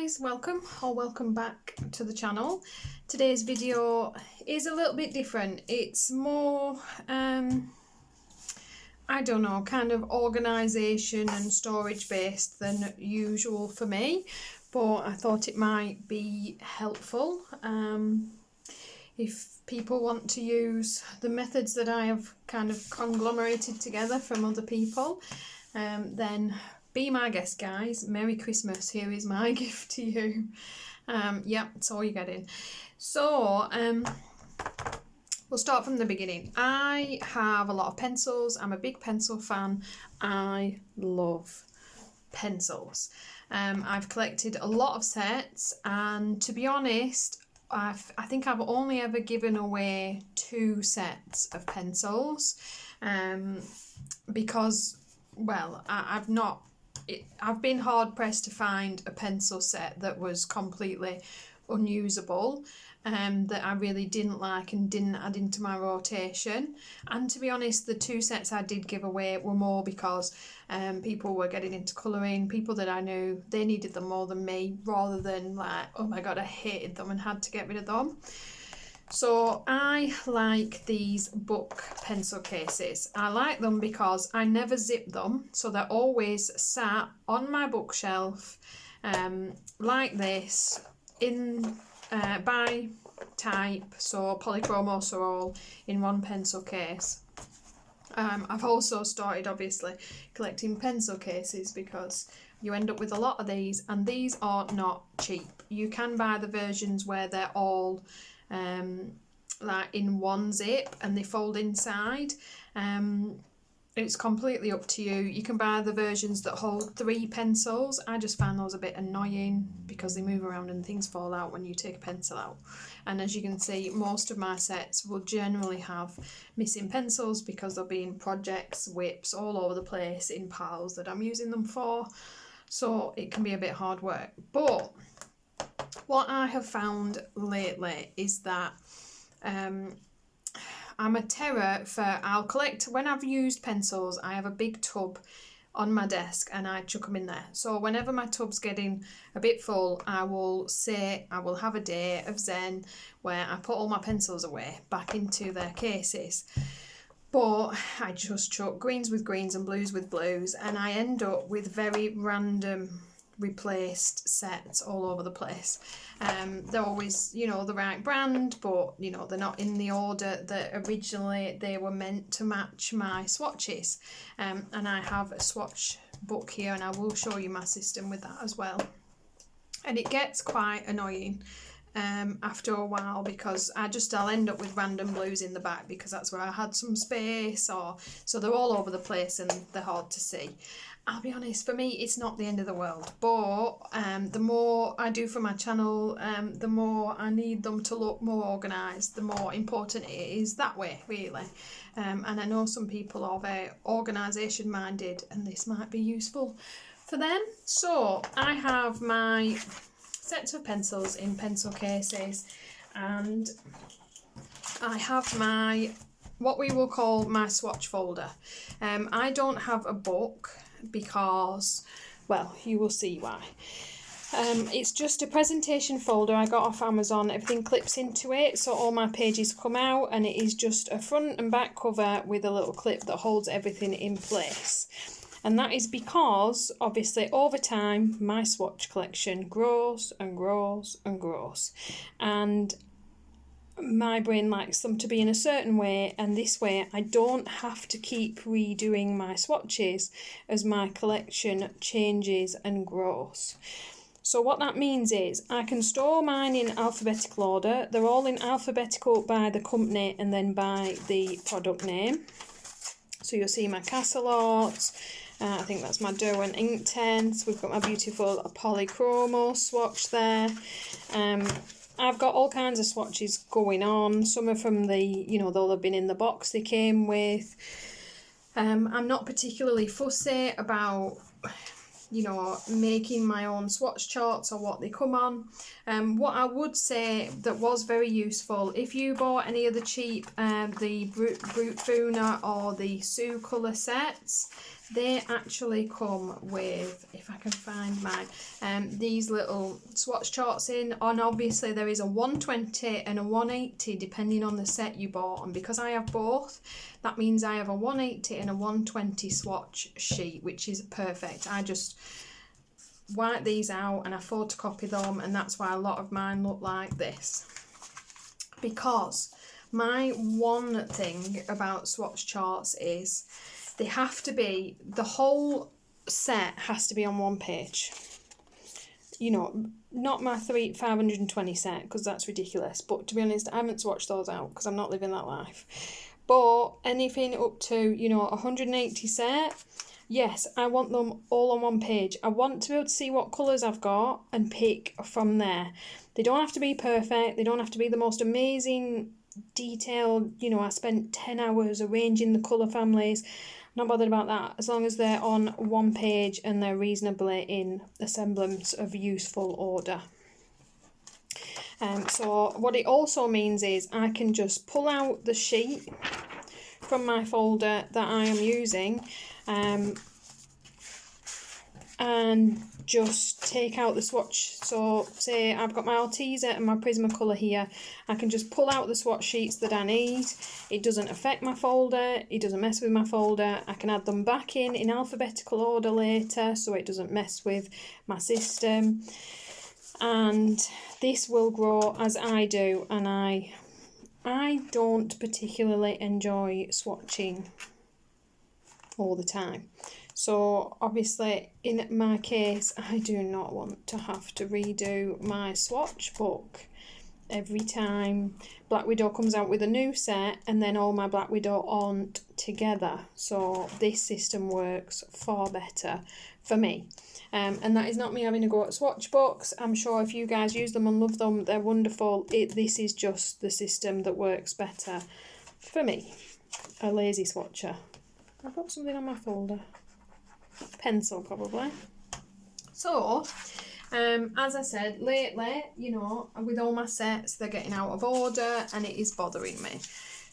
guys, welcome back to the channel. Today's video is a little bit different. It's more I don't know, kind of organisation and storage based than usual for me, but I thought it might be helpful if people want to use the methods that I have kind of conglomerated together from other people. Then be my guest, guys. Merry Christmas. Here is my gift to you. Yeah, it's all you're getting. So, we'll start from the beginning. I have a lot of pencils. I'm a big pencil fan. I love pencils. I've collected a lot of sets, and to be honest, I think I've only ever given away 2 sets of pencils, because, well, I've been hard pressed to find a pencil set that was completely unusable, that I really didn't like and didn't add into my rotation. And to be honest, the 2 sets I did give away were more because people were getting into colouring, people that I knew, they needed them more than me, rather than like, oh my god, I hated them and had to get rid of them. So I like these book pencil cases. I like them because I never zip them, so they're always sat on my bookshelf like this, in by type, so polychrome or Sorol in one pencil case. I've also started obviously collecting pencil cases because you end up with a lot of these, and these are not cheap. You can buy the versions where they're all like in one zip and they fold inside. It's completely up to you. You can buy the versions that hold 3 pencils. I just find those a bit annoying because they move around and things fall out when you take a pencil out. And as you can see, most of my sets will generally have missing pencils because they'll be in projects, whips, all over the place in piles that I'm using them for. So it can be a bit hard work. But what I have found lately is that I'm a terror for, I'll collect, when I've used pencils, I have a big tub on my desk and I chuck them in there. So whenever my tub's getting a bit full, I will have a day of Zen where I put all my pencils away back into their cases. But I just chuck greens with greens and blues with blues, and I end up with very random replaced sets all over the place. They're always, the right brand, but they're not in the order that originally they were meant to match my swatches. And I have a swatch book here, and I will show you my system with that as well. And it gets quite annoying after a while, because I'll end up with random blues in the back because that's where I had some space, so they're all over the place and they're hard to see. I'll be honest, for me it's not the end of the world, but the more I do for my channel, the more I need them to look more organised, the more important it is that way, really. And I know some people are very organisation minded and this might be useful for them. So I have my sets of pencils in pencil cases, and I have my, what we will call my swatch folder. I don't have a book because, well, you will see why. It's just a presentation folder I got off Amazon. Everything clips into it, so all my pages come out, and it is just a front and back cover with a little clip that holds everything in place. And that is because, obviously, over time, my swatch collection grows and grows and grows. And my brain likes them to be in a certain way, and this way I don't have to keep redoing my swatches as my collection changes and grows. So what that means is I can store mine in alphabetical order. They're all in alphabetical by the company and then by the product name. So you'll see my Castle Arts, I think that's my Derwent Inktense. We've got my beautiful Polychromo swatch there. I've got all kinds of swatches going on. Some are from the, they'll have been in the box they came with. I'm not particularly fussy about, making my own swatch charts or what they come on. What I would say that was very useful, if you bought any of the cheap, the Brute Funa or the Sue colour sets, they actually come with, if I can find mine, these little swatch charts in, and obviously there is a 120 and a 180 depending on the set you bought, and because I have both, that means I have a 180 and a 120 swatch sheet, which is perfect. I just wipe these out and I photocopy them, and that's why a lot of mine look like this. Because my one thing about swatch charts is they have to be, the whole set has to be on one page. You know, not my 520 set, because that's ridiculous. But to be honest, I haven't swatched those out because I'm not living that life. But anything up to, you know, 180 set, yes, I want them all on one page. I want to be able to see what colours I've got and pick from there. They don't have to be perfect. They don't have to be the most amazing detailed, you know, I spent 10 hours arranging the colour families. Not bothered about that, as long as they're on one page and they're reasonably in a semblance of useful order. So what it also means is I can just pull out the sheet from my folder that I am using, and just take out the swatch. So say I've got my Arteza and my Prismacolor here, I can just pull out the swatch sheets that I need. It doesn't affect my folder, it doesn't mess with my folder. I can add them back in alphabetical order later, so it doesn't mess with my system. And this will grow as I do, and I don't particularly enjoy swatching all the time. So obviously in my case, I do not want to have to redo my swatch book every time Black Widow comes out with a new set, and then all my Black Widow aren't together. So this system works far better for me. And that is not me having a go at swatch books. I'm sure if you guys use them and love them, they're wonderful. This is just the system that works better for me. A lazy swatcher. I've got something on my folder. Pencil, probably. So, as I said, lately, you know, with all my sets, they're getting out of order and it is bothering me.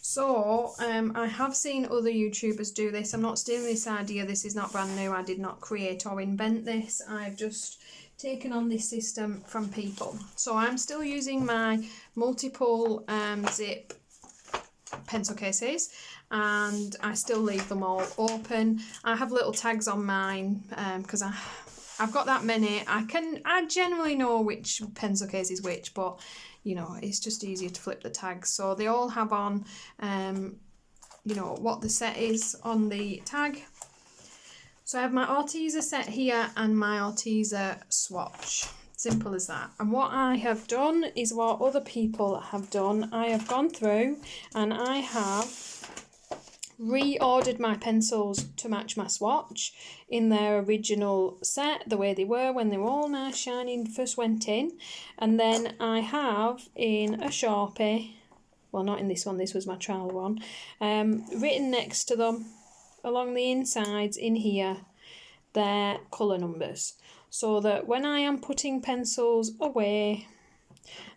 So, I have seen other YouTubers do this. I'm not stealing this idea. This is not brand new. I did not create or invent this. I've just taken on this system from people. So, I'm still using my multiple zip pencil cases, and I still leave them all open. I have little tags on mine because I've got that many. I generally know which pencil case is which, but you know, it's just easier to flip the tags. So they all have on you know, what the set is on the tag. So I have my Arteza set here and my Arteza swatch. Simple as that. And what I have done is what other people have done. I have gone through and I have reordered my pencils to match my swatch in their original set, the way they were when they were all nice shiny and first went in. And then I have in a Sharpie, well, not in this one, this was my trial one, written next to them along the insides in here their colour numbers, so that when I am putting pencils away,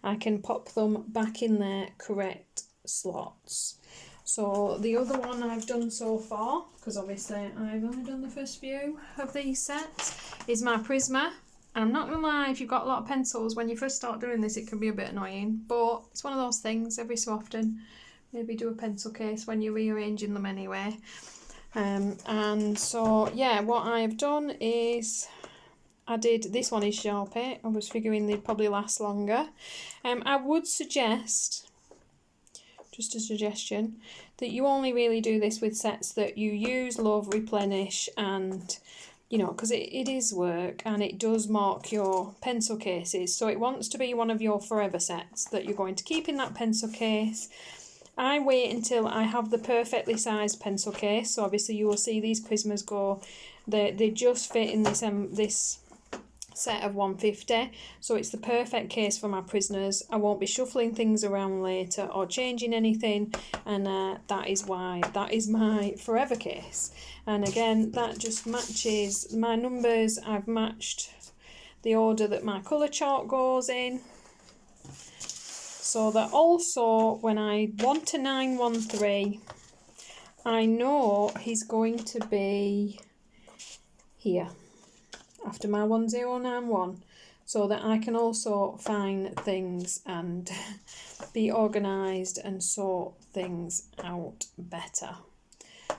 I can pop them back in their correct slots. So the other one I've done so far, because obviously I've only done the first few of these sets, is my Prisma. And I'm not going to lie, if you've got a lot of pencils, when you first start doing this, it can be a bit annoying. But it's one of those things, every so often, maybe do a pencil case when you're rearranging them anyway. And so, yeah, what I've done is this one is Sharpie. I was figuring they'd probably last longer. I would suggest, just a suggestion, that you only really do this with sets that you use, love, replenish, and, you know, because it is work and it does mark your pencil cases. So it wants to be one of your forever sets that you're going to keep in that pencil case. I wait until I have the perfectly sized pencil case. So obviously you will see these Prismas go, they just fit in this set of 150, so it's the perfect case for my Prismas. I won't be shuffling things around later or changing anything, and that is why that is my forever case. And again, that just matches my numbers. I've matched the order that my colour chart goes in, so that also when I want a 913, I know he's going to be here after my 1091 so that I can also find things and be organised and sort things out better.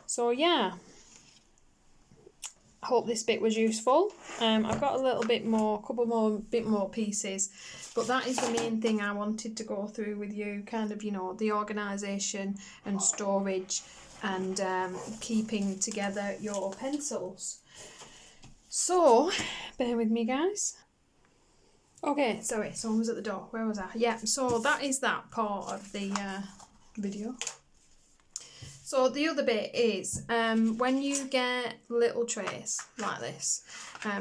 So yeah, I hope this bit was useful. I've got a little bit more, bit more pieces, but that is the main thing I wanted to go through with you, kind of, you know, the organisation and storage and keeping together your pencils. So, bear with me, guys. Okay, sorry, someone was at the door. Where was I? Yeah, so that is that part of the video. So the other bit is when you get little trays like this,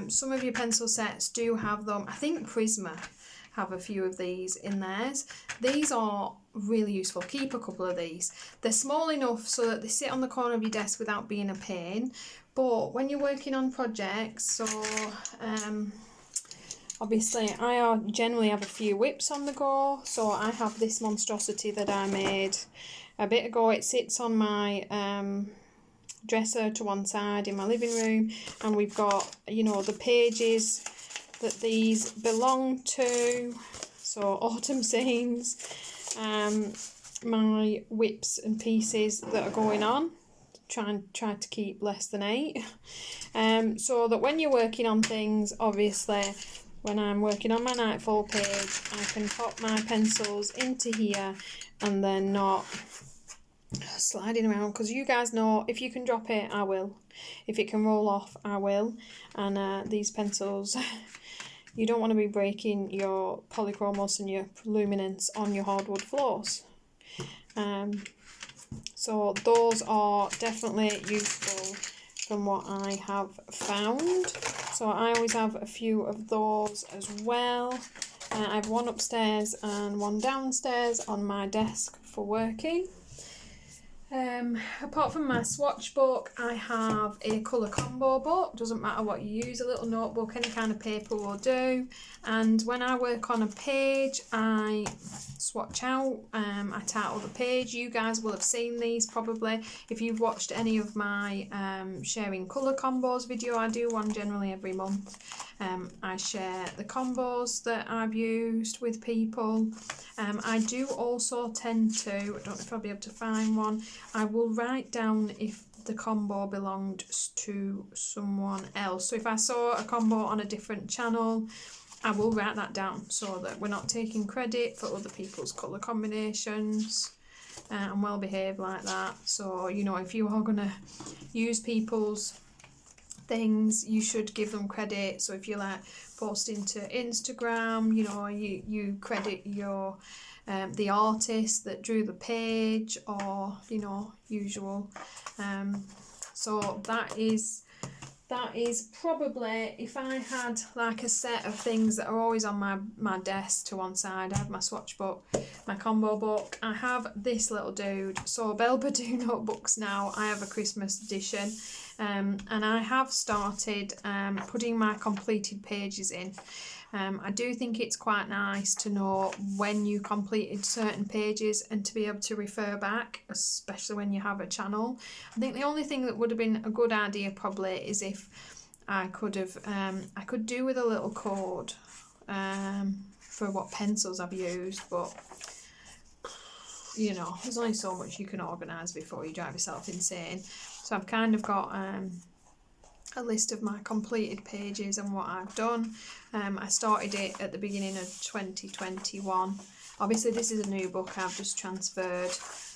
some of your pencil sets do have them. I think Prisma have a few of these in theirs. These are really useful. Keep a couple of these. They're small enough so that they sit on the corner of your desk without being a pain. But when you're working on projects, so obviously I generally have a few whips on the go. So I have this monstrosity that I made a bit ago. It sits on my dresser to one side in my living room, and we've got, you know, the pages that these belong to, so autumn scenes, my whips and pieces that are going on, try to keep less than 8, so that when you're working on things, obviously when I'm working on my nightfall page, I can pop my pencils into here and then not sliding around, because you guys know if you can drop it, I will. If it can roll off, I will. And these pencils, you don't want to be breaking your polychromos and your luminance on your hardwood floors. So those are definitely useful from what I have found. So I always have a few of those as well. I have one upstairs and one downstairs on my desk for working. Apart from my swatch book, I have a colour combo book. Doesn't matter what you use, a little notebook, any kind of paper will do. And when I work on a page, I swatch out, I title the page. You guys will have seen these probably. If you've watched any of my sharing colour combos video, I do one generally every month. I share the combos that I've used with people. I do also tend to, I don't know if I'll be able to find one, I will write down if the combo belonged to someone else. So if I saw a combo on a different channel, I will write that down so that we're not taking credit for other people's colour combinations. I'm well behaved like that. So, you know, if you are going to use people's things, you should give them credit. So if you like posting to Instagram, you know, you credit your the artist that drew the page, or, you know, usual. So that is probably, if I had like a set of things that are always on my desk to one side, I have my swatch book, my combo book, I have this little dude. So Belbadoo notebooks now, I have a Christmas edition, and I have started putting my completed pages in. I do think it's quite nice to know when you completed certain pages and to be able to refer back, especially when you have a channel. I think the only thing that would have been a good idea probably is if I could have, I could do with a little code for what pencils I've used, but you know, there's only so much you can organise before you drive yourself insane. So I've kind of got a list of my completed pages and what I've done. I started it at the beginning of 2021. Obviously this is a new book I've just transferred.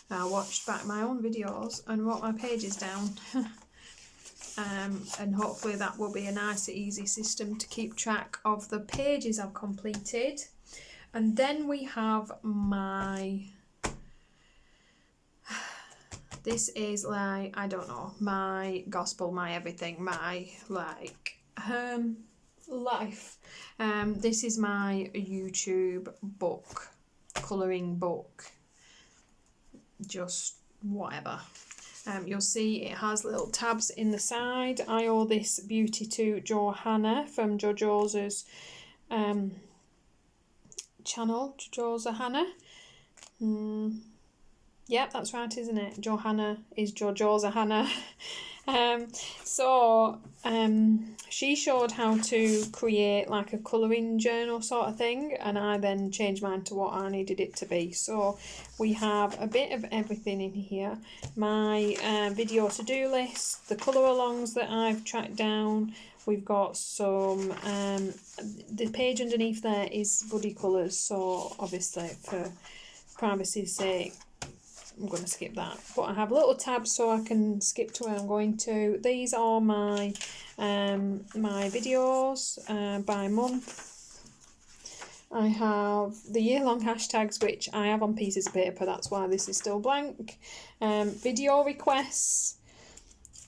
I watched back my own videos and wrote my pages down. And hopefully that will be a nice easy system to keep track of the pages I've completed. And then we have my, this is like, I don't know, my gospel, my everything, my like life. This is my YouTube book, colouring book, just whatever. You'll see it has little tabs in the side. I owe this beauty to Johanna from JoJo's channel, JoJo's Hannah. Yep, that's right, isn't it? Johanna is JoJo's Hannah. She showed how to create like a colouring journal sort of thing, and I then changed mine to what I needed it to be. So we have a bit of everything in here. My video to-do list, the colour alongs that I've tracked down. We've got some, the page underneath there is buddy colours, so obviously for privacy's sake, I'm going to skip that. But I have little tabs so I can skip to where I'm going to. These are my my videos by month. I have the year-long hashtags, which I have on pieces of paper, that's why this is still blank. Video requests,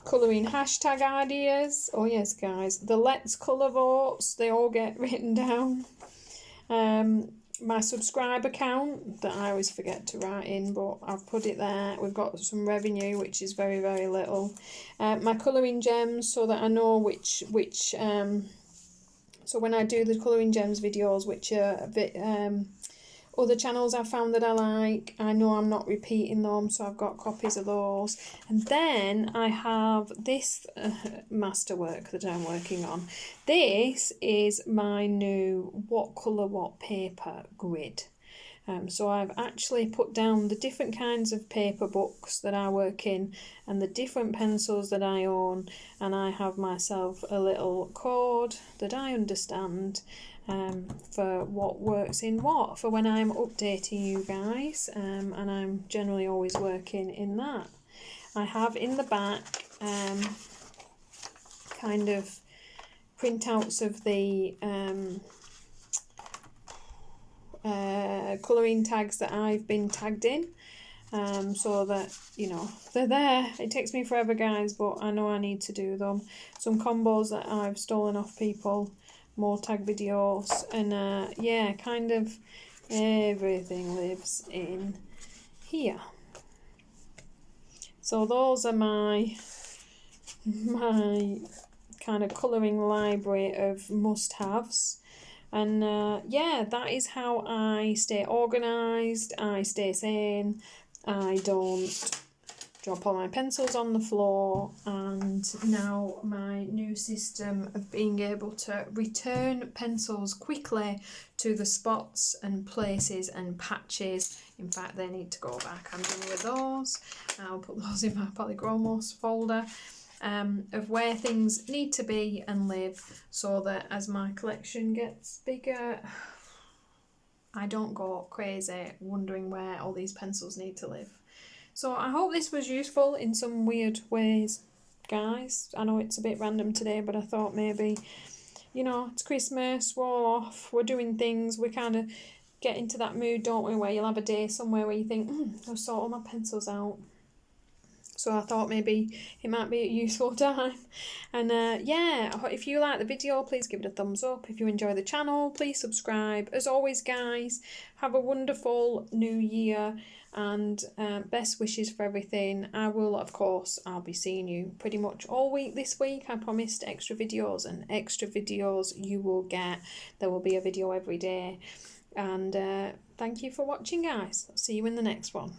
colouring hashtag ideas. Oh yes, guys, the Let's Colour votes, they all get written down. My subscriber count that I always forget to write in, but I've put it there. We've got some revenue, which is very, very little. My colouring gems, so that I know which so when I do the colouring gems videos, which are a bit other channels I've found that I like, I know I'm not repeating them, so I've got copies of those. And then I have this masterwork that I'm working on. This is my new what colour what paper grid. So I've actually put down the different kinds of paper books that I work in and the different pencils that I own, and I have myself a little code that I understand for what works in what, for when I'm updating you guys, and I'm generally always working in that. I have in the back kind of printouts of the colouring tags that I've been tagged in, so that, you know, they're there. It takes me forever, guys, but I know I need to do them. Some combos that I've stolen off people, more tag videos, and yeah, kind of everything lives in here. So those are my kind of colouring library of must-haves. And yeah, that is how I stay organised, I stay sane, I don't drop all my pencils on the floor, and now my new system of being able to return pencils quickly to the spots and places and patches. In fact, they need to go back. I'm done with those. I'll put those in my Polychromos folder. Of where things need to be and live, so that as my collection gets bigger, I don't go crazy wondering where all these pencils need to live. So I hope this was useful in some weird ways, guys. I know it's a bit random today, but I thought maybe, you know, it's Christmas, we're all off, we're doing things, we kind of get into that mood, don't we, where you'll have a day somewhere where you think, I'll sort all my pencils out. So I thought maybe it might be a useful time. And yeah, if you like the video, please give it a thumbs up. If you enjoy the channel, please subscribe. As always, guys, have a wonderful new year, and best wishes for everything. I'll be seeing you pretty much all week this week. I promised extra videos, and extra videos you will get. There will be a video every day. And thank you for watching, guys. I'll see you in the next one.